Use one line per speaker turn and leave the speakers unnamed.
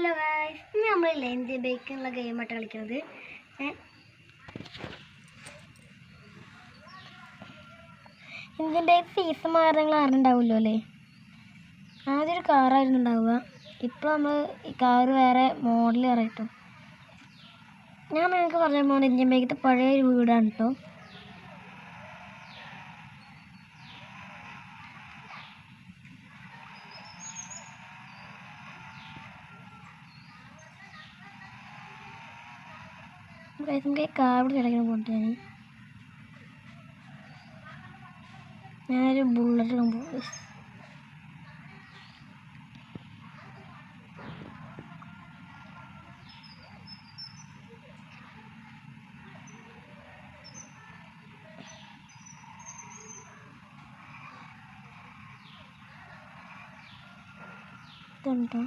Hello guys, ഇന്ന് നമ്മളില്ലേ Indian ബൈക്കിനുള്ള ഗെയിമായിട്ട് കളിക്കുന്നത്. Indian bike season മാറുന്ന അറിഞ്ഞിട്ടുണ്ടാവുമല്ലോ അല്ലേ? ആദ്യം ഒരു കാറായിരുന്നു ഉണ്ടാവുക. ഇപ്പോൾ നമ്മൾ ഈ കാറ് വേറെ മോഡൽ ഇറങ്ങിയിട്ടു. ഞാൻ നിങ്ങൾക്ക് പറയാൻ പോകുന്നത് ഇന്ത്യൻ ബൈക്കിൻ്റെ പഴയൊരു വീടാണ് കേട്ടോ. നമുക്ക് കാർ കിടക്കാൻ പോയിട്ട് ഞാനൊരു ബുള്ളറ്റ് പോകും. ഇതുണ്ടോ